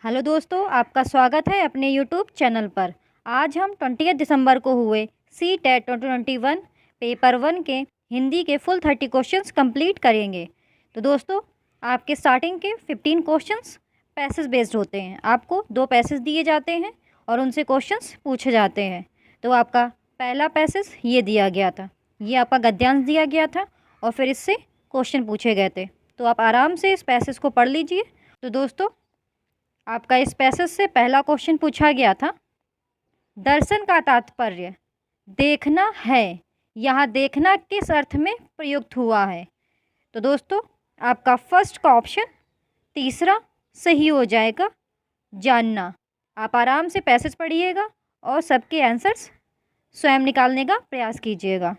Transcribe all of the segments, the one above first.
Hello दोस्तों, आपका स्वागत है अपने यूट्यूब चैनल पर। आज हम 20 दिसंबर को हुए सी टेट 2021 पेपर 1 के हिंदी के फुल 30 क्वेश्चंस कंप्लीट करेंगे। तो दोस्तों, आपके स्टार्टिंग के 15 क्वेश्चंस पैसेज बेस्ड होते हैं। आपको 2 पैसेज दिए जाते हैं और उनसे क्वेश्चंस पूछे जाते हैं। तो आपका पहला पैसेज ये दिया गया था, ये आपका गद्यांश दिया गया था और फिर इससे क्वेश्चन पूछे गए थे। तो आप आराम से इस पैसेज को पढ़ लीजिए। तो दोस्तों, आपका इस पैसेज से पहला क्वेश्चन पूछा गया था, दर्शन का तात्पर्य देखना है, यहाँ देखना किस अर्थ में प्रयुक्त हुआ है। तो दोस्तों, आपका फर्स्ट का ऑप्शन तीसरा सही हो जाएगा, जानना। आप आराम से पैसेज पढ़िएगा और सबके आंसर्स स्वयं निकालने का प्रयास कीजिएगा।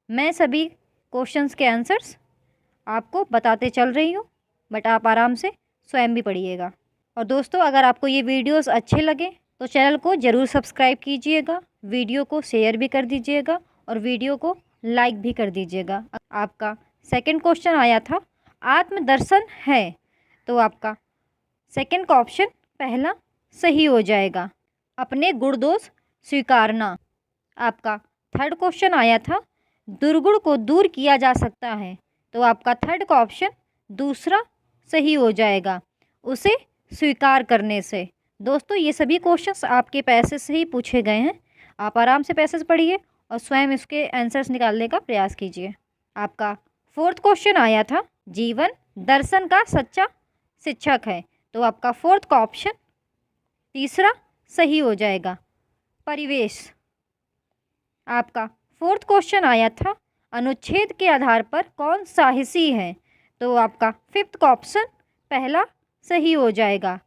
मैं सभी क्वेश्चंस के आंसर्स आपको बताते चल रही हूँ, बट आप आराम से स्वयं भी पढ़िएगा। और दोस्तों, अगर आपको ये वीडियोस अच्छे लगे तो चैनल को ज़रूर सब्सक्राइब कीजिएगा, वीडियो को शेयर भी कर दीजिएगा और वीडियो को लाइक भी कर दीजिएगा। आपका सेकंड क्वेश्चन आया था, आत्मदर्शन है, तो आपका सेकंड का ऑप्शन पहला सही हो जाएगा, अपने गुण दोष स्वीकारना। आपका थर्ड क्वेश्चन आया था, दुर्गुण को दूर किया जा सकता है, तो आपका थर्ड का ऑप्शन दूसरा सही हो जाएगा, उसे स्वीकार करने से। दोस्तों, ये सभी क्वेश्चंस आपके पैसेज से ही पूछे गए हैं। आप आराम से पैसेज पढ़िए और स्वयं इसके आंसर्स निकालने का प्रयास कीजिए। आपका फोर्थ क्वेश्चन आया था, जीवन दर्शन का सच्चा शिक्षक है, तो आपका फोर्थ का ऑप्शन तीसरा सही हो जाएगा, परिवेश। आपका फोर्थ क्वेश्चन आया था, अनुच्छेद के आधार पर कौन साहसी है, तो आपका फिफ्थ का ऑप्शन पहला सही हो जाएगा,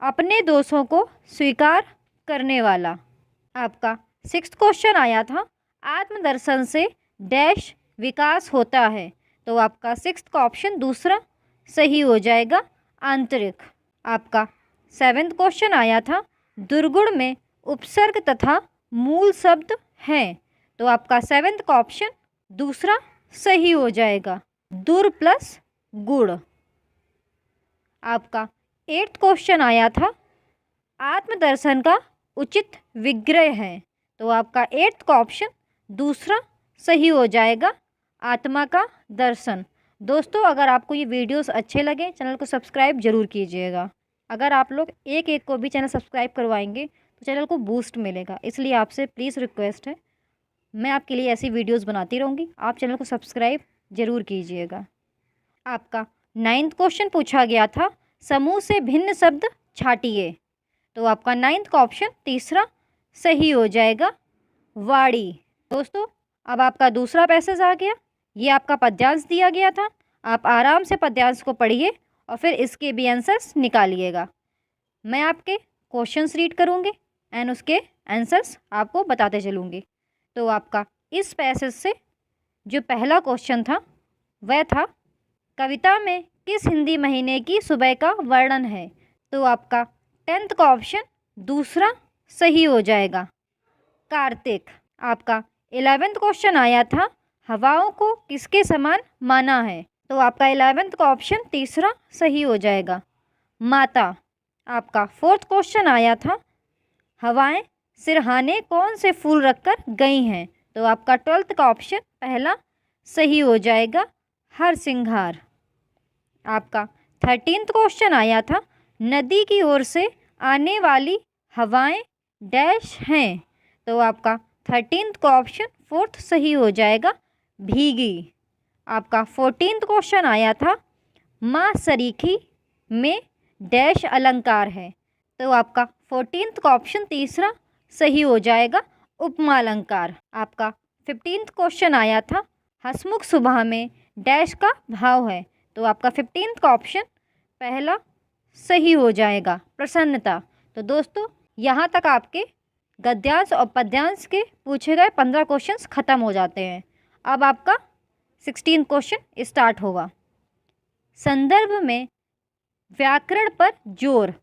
अपने दोषों को स्वीकार करने वाला। आपका सिक्स्थ क्वेश्चन आया था, आत्मदर्शन से डैश विकास होता है, तो आपका सिक्स्थ का ऑप्शन दूसरा सही हो जाएगा, आंतरिक। आपका सेवेंथ क्वेश्चन आया था, दुर्गुण में उपसर्ग तथा मूल शब्द हैं, तो आपका सेवेंथ का ऑप्शन दूसरा सही हो जाएगा, दुर प्लस गुण। आपका एट्थ क्वेश्चन आया था, आत्मदर्शन का उचित विग्रह है, तो आपका एट्थ का ऑप्शन दूसरा सही हो जाएगा, आत्मा का दर्शन। दोस्तों, अगर आपको ये वीडियोस अच्छे लगे चैनल को सब्सक्राइब जरूर कीजिएगा। अगर आप लोग एक एक को भी चैनल सब्सक्राइब करवाएंगे तो चैनल को बूस्ट मिलेगा, इसलिए आपसे प्लीज़ रिक्वेस्ट है, मैं आपके लिए ऐसी वीडियोस बनाती रहूँगी, आप चैनल को सब्सक्राइब जरूर कीजिएगा। आपका नाइन्थ क्वेश्चन पूछा गया था, समूह से भिन्न शब्द छाटिए, तो आपका नाइन्थ का ऑप्शन तीसरा सही हो जाएगा, वाड़ी। दोस्तों, अब आपका दूसरा पैसेज आ गया, ये आपका पद्यांश दिया गया था। आप आराम से पद्यांश को पढ़िए और फिर इसके भी आंसर्स निकालिएगा। मैं आपके क्वेश्चंस रीड करूँगी एंड उसके आंसर्स आपको बताते चलूँगी। तो आपका इस पैसेज से जो पहला क्वेश्चन था वह था, कविता में किस हिंदी महीने की सुबह का वर्णन है, तो आपका 10th का ऑप्शन दूसरा सही हो जाएगा, कार्तिक। आपका 11th क्वेश्चन आया था, हवाओं को किसके समान माना है, तो आपका 11th का ऑप्शन तीसरा सही हो जाएगा, माता। आपका 4th क्वेश्चन आया था, हवाएं सिरहाने कौन से फूल रखकर गई हैं, तो आपका 12th का ऑप्शन पहला सही हो जाएगा, हरसिंगार। आपका 13th क्वेश्चन आया था, नदी की ओर से आने वाली हवाएं डैश हैं, तो आपका 13th का ऑप्शन फोर्थ सही हो जाएगा, भीगी। आपका 14th क्वेश्चन आया था, माँ सरीखी में डैश अलंकार है, तो आपका 14th का ऑप्शन तीसरा सही हो जाएगा, उपमा अलंकार। आपका 15th क्वेश्चन आया था, हंसमुख सुबह में डैश का भाव है, तो आपका 15th का ऑप्शन पहला सही हो जाएगा, प्रसन्नता। तो दोस्तों, यहाँ तक आपके गद्यांश और पद्यांश के पूछे गए 15 क्वेश्चंस ख़त्म हो जाते हैं। अब आपका 16 क्वेश्चन स्टार्ट होगा, संदर्भ में व्याकरण पर जोर,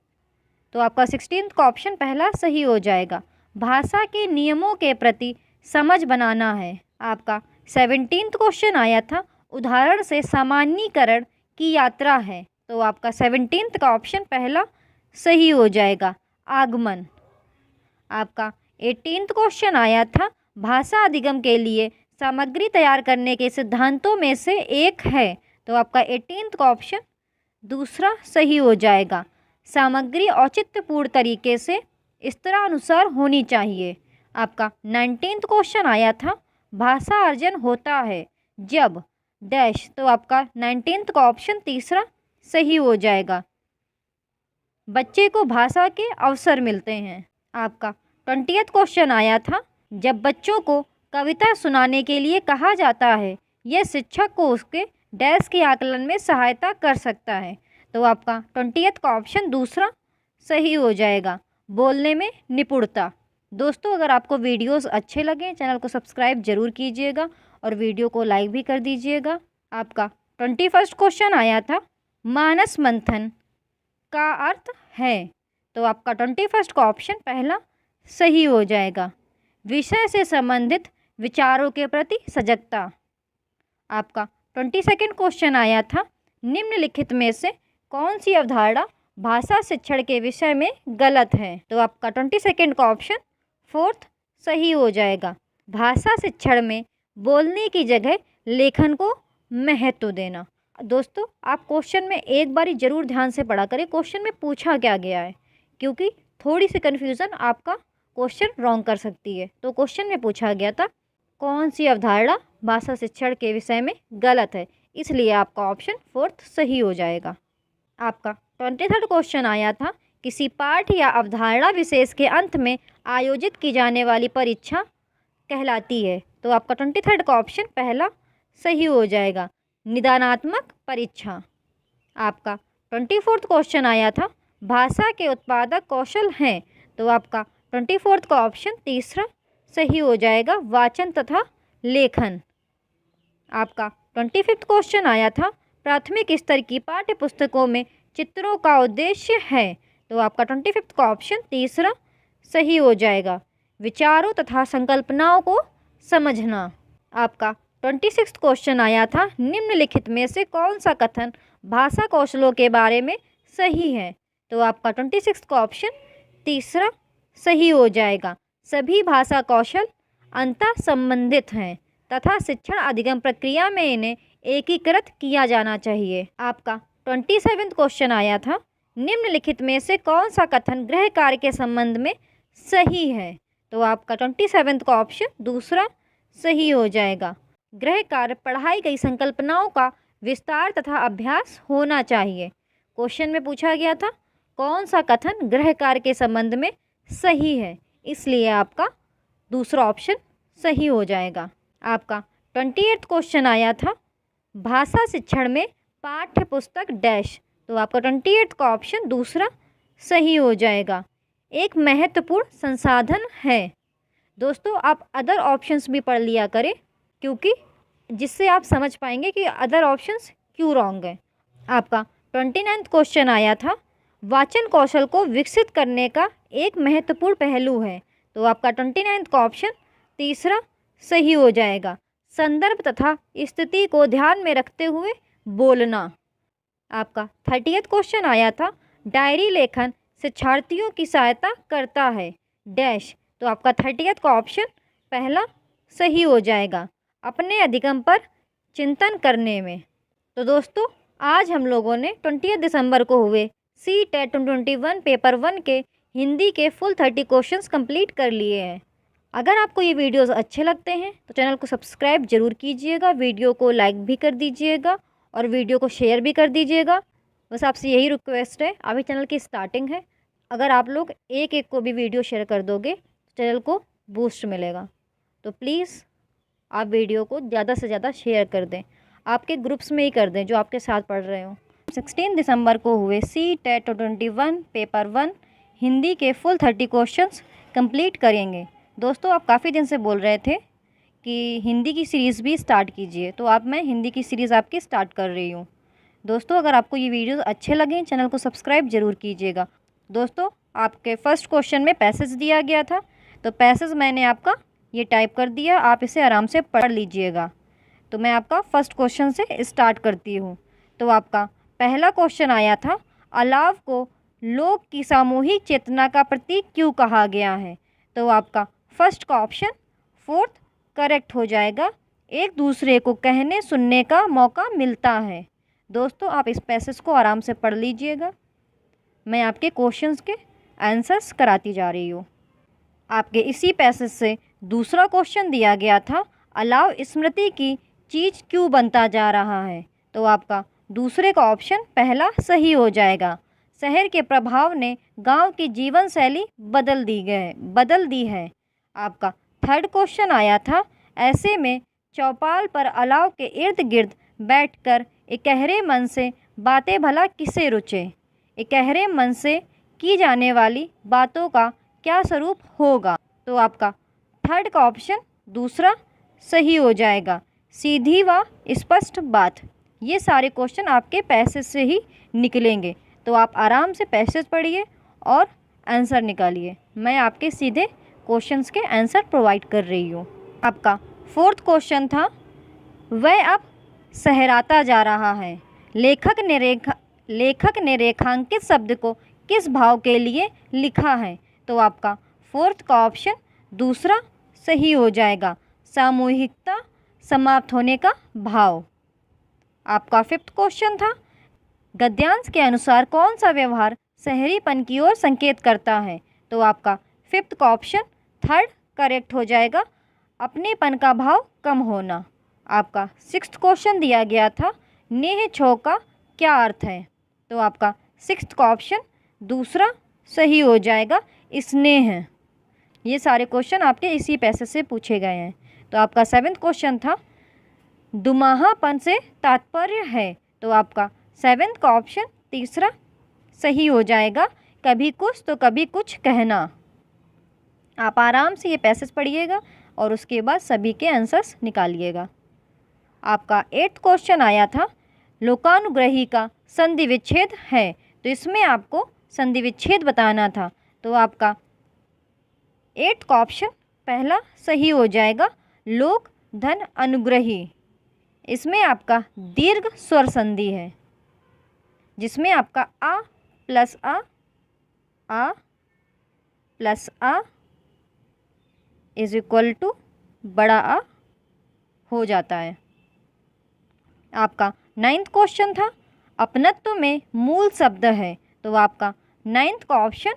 तो आपका 16th का ऑप्शन पहला सही हो जाएगा, भाषा के नियमों के प्रति समझ बनाना है। आपका 17th क्वेश्चन आया था, उदाहरण से सामान्यीकरण की यात्रा है, तो आपका 17th का ऑप्शन पहला सही हो जाएगा आगमन। आपका 18th क्वेश्चन आया था, भाषा अधिगम के लिए सामग्री तैयार करने के सिद्धांतों में से एक है। तो आपका 18th का ऑप्शन दूसरा सही हो जाएगा। सामग्री औचित्यपूर्ण तरीके से स्तरानुसार होनी चाहिए। आपका 19th क्वेश्चन आया था, भाषा अर्जन होता है जब डैश। तो आपका 19th का ऑप्शन तीसरा सही हो जाएगा। बच्चे को भाषा के अवसर मिलते हैं। आपका 20th क्वेश्चन आया था, जब बच्चों को कविता सुनाने के लिए कहा जाता है, यह शिक्षक को उसके डैश के आकलन में सहायता कर सकता है। तो आपका 20th का ऑप्शन दूसरा सही हो जाएगा, बोलने में निपुणता। दोस्तों, अगर आपको वीडियोस अच्छे लगें, चैनल को सब्सक्राइब जरूर कीजिएगा और वीडियो को लाइक भी कर दीजिएगा। आपका 21st क्वेश्चन आया था, मानस मंथन का अर्थ है। तो आपका 21st का ऑप्शन पहला सही हो जाएगा। विषय से संबंधित विचारों के प्रति सजगता। आपका 22nd क्वेश्चन आया था, निम्नलिखित में से कौन सी अवधारणा भाषा शिक्षण के विषय में गलत है। तो आपका 22nd का ऑप्शन फोर्थ सही हो जाएगा। भाषा शिक्षण में बोलने की जगह लेखन को महत्व देना। दोस्तों, आप क्वेश्चन में एक बारी ज़रूर ध्यान से पढ़ा करें, क्वेश्चन में पूछा क्या गया है, क्योंकि थोड़ी सी कन्फ्यूज़न आपका क्वेश्चन रॉन्ग कर सकती है। तो क्वेश्चन में पूछा गया था, कौन सी अवधारणा भाषा शिक्षण के विषय में गलत है, इसलिए आपका ऑप्शन फोर्थ सही हो जाएगा। आपका 23rd क्वेश्चन आया था, किसी पाठ या अवधारणा विशेष के अंत में आयोजित की जाने वाली परीक्षा कहलाती है। तो आपका 23rd का ऑप्शन पहला सही हो जाएगा, निदानात्मक परीक्षा। आपका 24th क्वेश्चन आया था, भाषा के उत्पादक कौशल हैं। तो आपका 24th का ऑप्शन तीसरा सही हो जाएगा, वाचन तथा लेखन। आपका 25th क्वेश्चन आया था, प्राथमिक स्तर की पाठ्य पुस्तकों में चित्रों का उद्देश्य है। तो आपका 25th का ऑप्शन तीसरा सही हो जाएगा, विचारों तथा संकल्पनाओं को समझना। आपका 26th क्वेश्चन आया था, निम्नलिखित में से कौन सा कथन भाषा कौशलों के बारे में सही है। तो आपका 26th का ऑप्शन तीसरा सही हो जाएगा, सभी भाषा कौशल अंतः संबंधित हैं तथा शिक्षण अधिगम प्रक्रिया में इन्हें एकीकृत किया जाना चाहिए। आपका 27th क्वेश्चन आया था, निम्नलिखित में से कौन सा कथन गृह कार्य के संबंध में सही है। तो आपका 27th का ऑप्शन दूसरा सही हो जाएगा, गृह कार्य पढ़ाई गई संकल्पनाओं का विस्तार तथा अभ्यास होना चाहिए। क्वेश्चन में पूछा गया था, कौन सा कथन गृह कार्य के संबंध में सही है, इसलिए आपका दूसरा ऑप्शन सही हो जाएगा। आपका 28th क्वेश्चन आया था, भाषा शिक्षण में पाठ्य पुस्तक डैश। तो आपका 28th का ऑप्शन दूसरा सही हो जाएगा, एक महत्वपूर्ण संसाधन है। दोस्तों, आप अदर ऑप्शंस भी पढ़ लिया करें, क्योंकि जिससे आप समझ पाएंगे कि अदर ऑप्शंस क्यों रॉन्ग हैं। आपका 29th क्वेश्चन आया था, वाचन कौशल को विकसित करने का एक महत्वपूर्ण पहलू है। तो आपका 29th का ऑप्शन तीसरा सही हो जाएगा, संदर्भ तथा स्थिति को ध्यान में रखते हुए बोलना। आपका 30th क्वेश्चन आया था, डायरी लेखन शिक्षार्थियों की सहायता करता है डैश। तो आपका 30th का ऑप्शन पहला सही हो जाएगा, अपने अधिगम पर चिंतन करने में। तो दोस्तों, आज हम लोगों ने 20 दिसंबर को हुए CTET 2021 पेपर 1 के हिंदी के फुल 30 क्वेश्चंस कंप्लीट कर लिए हैं। अगर आपको ये वीडियोस अच्छे लगते हैं तो चैनल को सब्सक्राइब जरूर कीजिएगा, वीडियो को लाइक भी कर दीजिएगा और वीडियो को शेयर भी कर दीजिएगा। बस आपसे यही रिक्वेस्ट है, अभी चैनल की स्टार्टिंग है, अगर आप लोग एक एक को भी वीडियो शेयर कर दोगे तो चैनल को बूस्ट मिलेगा। तो प्लीज़ आप वीडियो को ज़्यादा से ज़्यादा शेयर कर दें, आपके ग्रुप्स में ही कर दें जो आपके साथ पढ़ रहे हो। 16 दिसंबर को हुए CTET 2021 पेपर 1 हिंदी के फुल 30 क्वेश्चंस कंप्लीट करेंगे। दोस्तों, आप काफ़ी दिन से बोल रहे थे कि हिंदी की सीरीज़ भी स्टार्ट कीजिए, तो अब मैं हिंदी की सीरीज़ आपकी स्टार्ट कर रही हूँ। दोस्तों, अगर आपको ये वीडियोस अच्छे लगें चैनल को सब्सक्राइब जरूर कीजिएगा। दोस्तों, आपके फर्स्ट क्वेश्चन में पैसेज दिया गया था, तो पैसेज मैंने आपका ये टाइप कर दिया, आप इसे आराम से पढ़ लीजिएगा। तो मैं आपका फर्स्ट क्वेश्चन से स्टार्ट करती हूँ। तो आपका पहला क्वेश्चन आया था, अलाव को लोक की सामूहिक चेतना का प्रतीक क्यों कहा गया है? तो आपका फर्स्ट का ऑप्शन फोर्थ करेक्ट हो जाएगा। एक दूसरे को कहने सुनने का मौका मिलता है। दोस्तों, आप इस पैसेज को आराम से पढ़ लीजिएगा। मैं आपके क्वेश्चंस के आंसर्स कराती जा रही हूँ। आपके इसी पैसेज से दूसरा क्वेश्चन दिया गया था, अलाव स्मृति की चीज़ क्यों बनता जा रहा है? तो आपका दूसरे का ऑप्शन पहला सही हो जाएगा। शहर के प्रभाव ने गांव की जीवन शैली बदल दी है। आपका थर्ड क्वेश्चन आया था, ऐसे में चौपाल पर अलाव के इर्द गिर्द बैठकर इकहरे मन से बातें भला किसे रुचे? इकहरे मन से की जाने वाली बातों का क्या स्वरूप होगा? तो आपका थर्ड का ऑप्शन दूसरा सही हो जाएगा, सीधी व स्पष्ट बात। ये सारे क्वेश्चन आपके पैसेज से ही निकलेंगे, तो आप आराम से पैसेज पढ़िए और आंसर निकालिए। मैं आपके सीधे क्वेश्चंस के आंसर प्रोवाइड कर रही हूँ। आपका फोर्थ क्वेश्चन था, वह अब सहराता जा रहा है। लेखक ने रेखांकित शब्द को किस भाव के लिए लिखा है? तो आपका फोर्थ का ऑप्शन दूसरा सही हो जाएगा, सामूहिकता समाप्त होने का भाव। आपका फिफ्थ क्वेश्चन था, गद्यांश के अनुसार कौन सा व्यवहार शहरीपन की ओर संकेत करता है? तो आपका फिफ्थ का ऑप्शन थर्ड करेक्ट हो जाएगा, अपनेपन का भाव कम होना। आपका सिक्स्थ क्वेश्चन दिया गया था, नेह छो का क्या अर्थ है? तो आपका सिक्स्थ का ऑप्शन दूसरा सही हो जाएगा, स्नेह। ये सारे क्वेश्चन आपके इसी पैसेज से पूछे गए हैं। तो आपका सेवेंथ क्वेश्चन था, दुमाहापन से तात्पर्य है? तो आपका सेवेंथ का ऑप्शन तीसरा सही हो जाएगा, कभी कुछ तो कभी कुछ कहना। आप आराम से ये पैसेज पढ़िएगा और उसके बाद सभी के आंसर्स निकालिएगा। आपका एट्थ क्वेश्चन आया था, लोकानुग्रही का संधि विच्छेद है? तो इसमें आपको संधि विच्छेद बताना था। तो आपका एट्थ का ऑप्शन पहला सही हो जाएगा, लोक धन अनुग्रही। इसमें आपका दीर्घ स्वर संधि है, जिसमें आपका आ प्लस आ इज इक्वल टू बड़ा आ हो जाता है। आपका नाइन्थ क्वेश्चन था, अपनत्व में मूल शब्द है? तो आपका नाइन्थ का ऑप्शन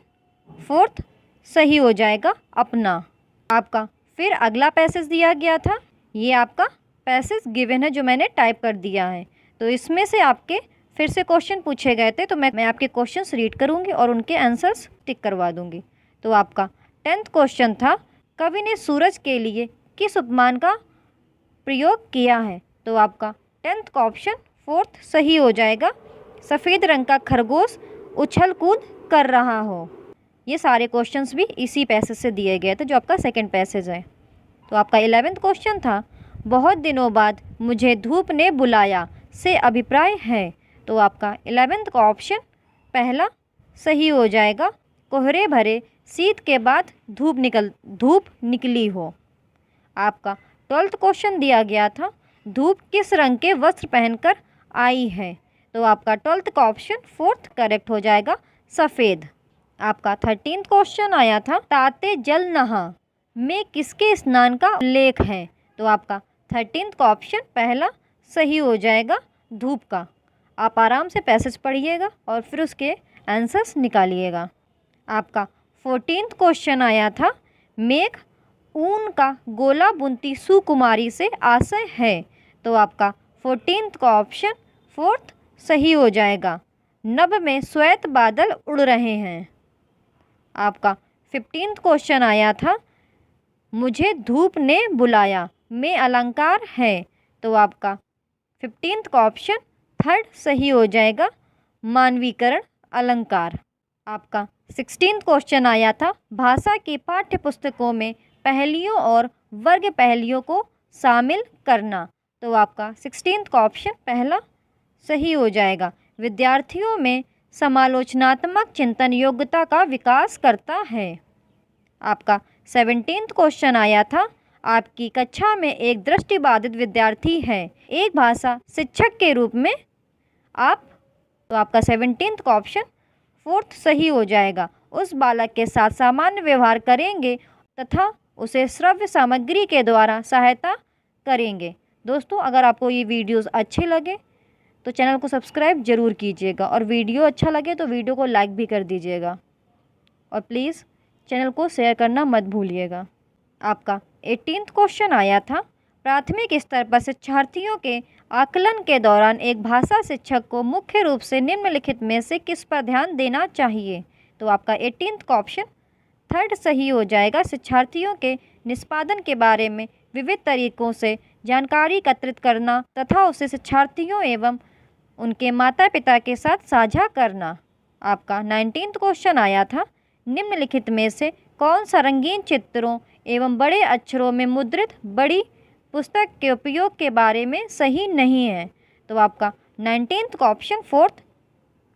फोर्थ सही हो जाएगा, अपना। आपका फिर अगला पैसेज दिया गया था, ये आपका पैसेज गिवन है जो मैंने टाइप कर दिया है। तो इसमें से आपके फिर से क्वेश्चन पूछे गए थे, तो मैं आपके क्वेश्चंस रीड करूंगी और उनके आंसर्स टिक करवा दूंगी। तो आपका 10th क्वेश्चन था, कवि ने सूरज के लिए किस उपमान का प्रयोग किया है? तो आपका 10th का ऑप्शन फोर्थ सही हो जाएगा, सफ़ेद रंग का खरगोश उछल कूद कर रहा हो। ये सारे क्वेश्चंस भी इसी पैसेज से दिए गए थे, जो आपका सेकंड पैसेज है। तो आपका 11th क्वेश्चन था, बहुत दिनों बाद मुझे धूप ने बुलाया से अभिप्राय है? तो आपका 11th का ऑप्शन पहला सही हो जाएगा, कोहरे भरे शीत के बाद धूप निकली हो। आपका 12th क्वेश्चन दिया गया था, धूप किस रंग के वस्त्र पहनकर आई है? तो आपका 12th का ऑप्शन फोर्थ करेक्ट हो जाएगा, सफ़ेद। आपका 13th क्वेश्चन आया था, ताते जल नहा में किसके स्नान का उल्लेख है? तो आपका 13th का ऑप्शन पहला सही हो जाएगा, धूप का। आप आराम से पैसेज पढ़िएगा और फिर उसके आंसर्स निकालिएगा। आपका 14th क्वेश्चन आया था, मेघ ऊन का गोला बुनती सुकुमारी से आशय है? तो आपका 14th का ऑप्शन फोर्थ सही हो जाएगा, नभ में श्वेत बादल उड़ रहे हैं। आपका 15th क्वेश्चन आया था, मुझे धूप ने बुलाया में अलंकार है? तो आपका 15th का ऑप्शन थर्ड सही हो जाएगा, मानवीकरण अलंकार। आपका 16th क्वेश्चन आया था, भाषा की पाठ्य पुस्तकों में पहेलियों और वर्ग पहेलियों को शामिल करना? तो आपका 16th का ऑप्शन पहला सही हो जाएगा, विद्यार्थियों में समालोचनात्मक चिंतन योग्यता का विकास करता है। आपका 17th क्वेश्चन आया था, आपकी कक्षा में एक दृष्टिबाधित विद्यार्थी है, एक भाषा शिक्षक के रूप में आप? तो आपका 17th का ऑप्शन फोर्थ सही हो जाएगा। उस बालक के साथ सामान्य व्यवहार करेंगे तथा उसे श्रव्य सामग्री के द्वारा सहायता करेंगे। दोस्तों, अगर आपको ये वीडियोस अच्छे लगे तो चैनल को सब्सक्राइब ज़रूर कीजिएगा और वीडियो अच्छा लगे तो वीडियो को लाइक भी कर दीजिएगा और प्लीज़ चैनल को शेयर करना मत भूलिएगा। आपका 18वां क्वेश्चन आया था, प्राथमिक स्तर पर शिक्षार्थियों के आकलन के दौरान एक भाषा शिक्षक को मुख्य रूप से निम्नलिखित में से किस पर ध्यान देना चाहिए। तो आपका 18वां का ऑप्शन थर्ड सही हो जाएगा। शिक्षार्थियों के निष्पादन के बारे में विविध तरीकों से जानकारी एकत्रित करना तथा उसे शिक्षार्थियों एवं उनके माता पिता के साथ साझा करना। आपका 19वां क्वेश्चन आया था, निम्नलिखित में से कौन सा रंगीन चित्रों एवं बड़े अक्षरों में मुद्रित बड़ी पुस्तक के उपयोग के बारे में सही नहीं है। तो आपका 19वां का ऑप्शन फोर्थ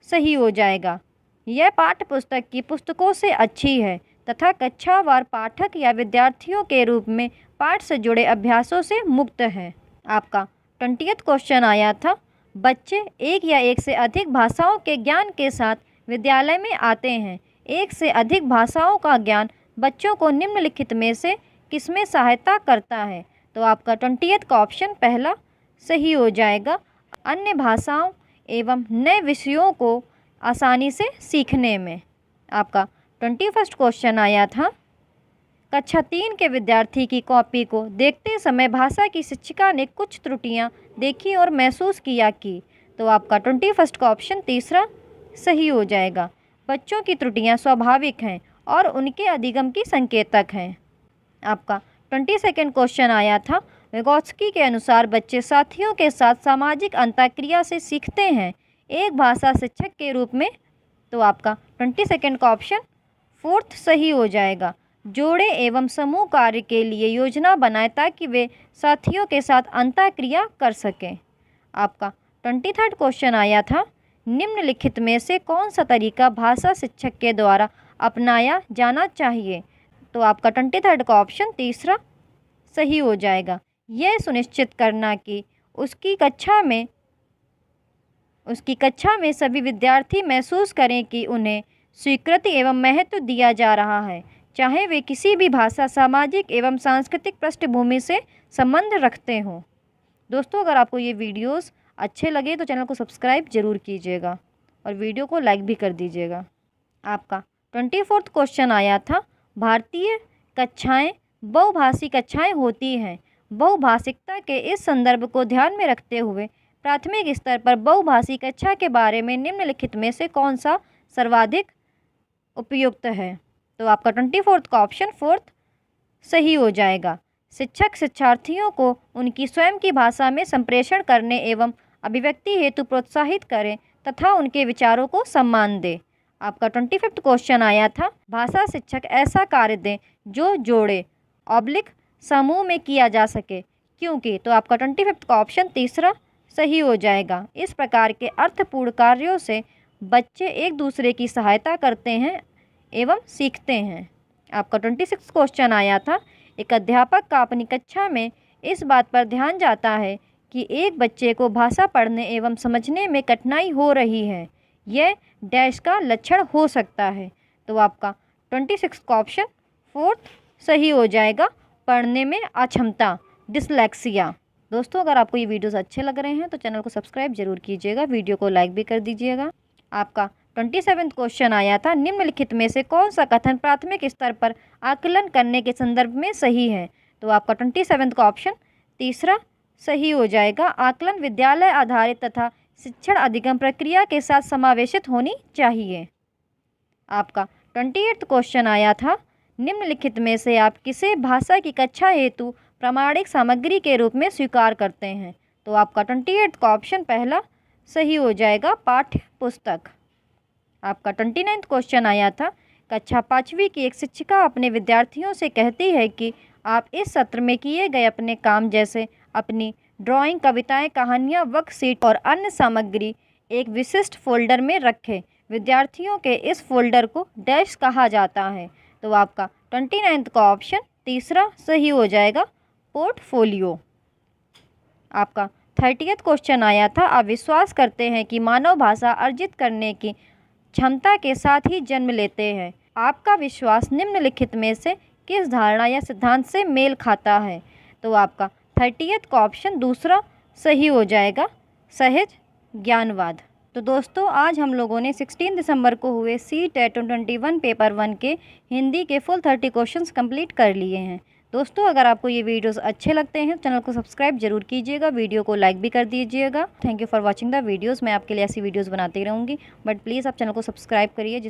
सही हो जाएगा। यह पाठ्य पुस्तक की पुस्तकों से अच्छी है तथा कक्षावार पाठक या विद्यार्थियों के रूप में पाठ से जुड़े अभ्यासों से मुक्त है। आपका 20वां क्वेश्चन आया था, बच्चे एक या एक से अधिक भाषाओं के ज्ञान के साथ विद्यालय में आते हैं। एक से अधिक भाषाओं का ज्ञान बच्चों को निम्नलिखित में से किसमें सहायता करता है। तो आपका 20वां का ऑप्शन पहला सही हो जाएगा। अन्य भाषाओं एवं नए विषयों को आसानी से सीखने में। आपका 21वां क्वेश्चन आया था, कक्षा 3 के विद्यार्थी की कॉपी को देखते समय भाषा की शिक्षिका ने कुछ त्रुटियां देखी और महसूस किया कि। तो आपका 21वां का ऑप्शन तीसरा सही हो जाएगा। बच्चों की त्रुटियां स्वाभाविक हैं और उनके अधिगम की संकेतक हैं। आपका 22वां क्वेश्चन आया था, विगोत्स्की के अनुसार बच्चे साथियों के साथ सामाजिक अंतःक्रिया से सीखते हैं एक भाषा शिक्षक के रूप में। तो आपका 22वां का ऑप्शन फोर्थ सही हो जाएगा। जोड़े एवं समूह कार्य के लिए योजना बनाएं ताकि वे साथियों के साथ अंतःक्रिया कर सकें। आपका 23वां क्वेश्चन आया था, निम्नलिखित में से कौन सा तरीका भाषा शिक्षक के द्वारा अपनाया जाना चाहिए। तो आपका 23वां का ऑप्शन तीसरा सही हो जाएगा। यह सुनिश्चित करना कि उसकी कक्षा में सभी विद्यार्थी महसूस करें कि उन्हें स्वीकृति एवं महत्व दिया जा रहा है, चाहे वे किसी भी भाषा, सामाजिक एवं सांस्कृतिक पृष्ठभूमि से संबंध रखते हों। दोस्तों, अगर आपको ये वीडियोस अच्छे लगे तो चैनल को सब्सक्राइब जरूर कीजिएगा और वीडियो को लाइक भी कर दीजिएगा। आपका 24वां क्वेश्चन आया था, भारतीय कक्षाएं बहुभाषी कक्षाएं होती हैं। बहुभाषिकता के इस संदर्भ को ध्यान में रखते हुए प्राथमिक स्तर पर बहुभाषी कक्षा के बारे में निम्नलिखित में से कौन सा सर्वाधिक उपयुक्त है। तो आपका 24वां का ऑप्शन फोर्थ सही हो जाएगा। शिक्षक शिक्षार्थियों को उनकी स्वयं की भाषा में संप्रेषण करने एवं अभिव्यक्ति हेतु प्रोत्साहित करें तथा उनके विचारों को सम्मान दें। आपका 25वां क्वेश्चन आया था, भाषा शिक्षक ऐसा कार्य दें जो जोड़े समूह में किया जा सके, क्योंकि। तो आपका 25वां का ऑप्शन तीसरा सही हो जाएगा। इस प्रकार के अर्थपूर्ण कार्यों से बच्चे एक दूसरे की सहायता करते हैं एवं सीखते हैं। आपका 26वां क्वेश्चन आया था, एक अध्यापक का अपनी कक्षा में इस बात पर ध्यान जाता है कि एक बच्चे को भाषा पढ़ने एवं समझने में कठिनाई हो रही है। यह डैश का लक्षण हो सकता है। तो आपका 26 का ऑप्शन फोर्थ सही हो जाएगा, पढ़ने में अक्षमता, डिसलेक्सिया। दोस्तों, अगर आपको ये वीडियोस अच्छे लग रहे हैं तो चैनल को सब्सक्राइब जरूर कीजिएगा, वीडियो को लाइक भी कर दीजिएगा। आपका 27वां क्वेश्चन आया था, निम्नलिखित में से कौन सा कथन प्राथमिक स्तर पर आकलन करने के संदर्भ में सही है। तो आपका 27वां का ऑप्शन तीसरा सही हो जाएगा। आकलन विद्यालय आधारित तथा शिक्षण अधिगम प्रक्रिया के साथ समावेशित होनी चाहिए। आपका 28वां क्वेश्चन आया था, निम्नलिखित में से आप किसे भाषा की कक्षा हेतु प्रामाणिक सामग्री के रूप में स्वीकार करते हैं। तो आपका 28वां का ऑप्शन पहला सही हो जाएगा, पाठ्य पुस्तक। आपका 29वां क्वेश्चन आया था, कक्षा 5वीं की एक शिक्षिका अपने विद्यार्थियों से कहती है कि आप इस सत्र में किए गए अपने काम जैसे अपनी ड्राइंग, कविताएं, कहानियां, वर्कशीट और अन्य सामग्री एक विशिष्ट फोल्डर में रखें। विद्यार्थियों के इस फोल्डर को डैश कहा जाता है। तो आपका 29वां का ऑप्शन तीसरा सही हो जाएगा, पोर्टफोलियो। आपका 30वां क्वेश्चन आया था, आप विश्वास करते हैं कि मानव भाषा अर्जित करने की क्षमता के साथ ही जन्म लेते हैं। आपका विश्वास निम्नलिखित में से किस धारणा या सिद्धांत से मेल खाता है? तो आपका 30th का ऑप्शन दूसरा सही हो जाएगा, सहज ज्ञानवाद। तो दोस्तों आज हम लोगों ने 16 दिसंबर को हुए CTET 2021 पेपर 1 के हिंदी के फुल 30 क्वेश्चंस कंप्लीट कर लिए हैं। दोस्तों अगर आपको ये वीडियोस अच्छे लगते हैं चैनल को सब्सक्राइब जरूर कीजिएगा, वीडियो को लाइक भी कर दीजिएगा। Thank you for watching the videos. मैं आपके लिए ऐसी वीडियोज़ बनाती रहूँगी, बट प्लीज़ आप चैनल को सब्सक्राइब करिए।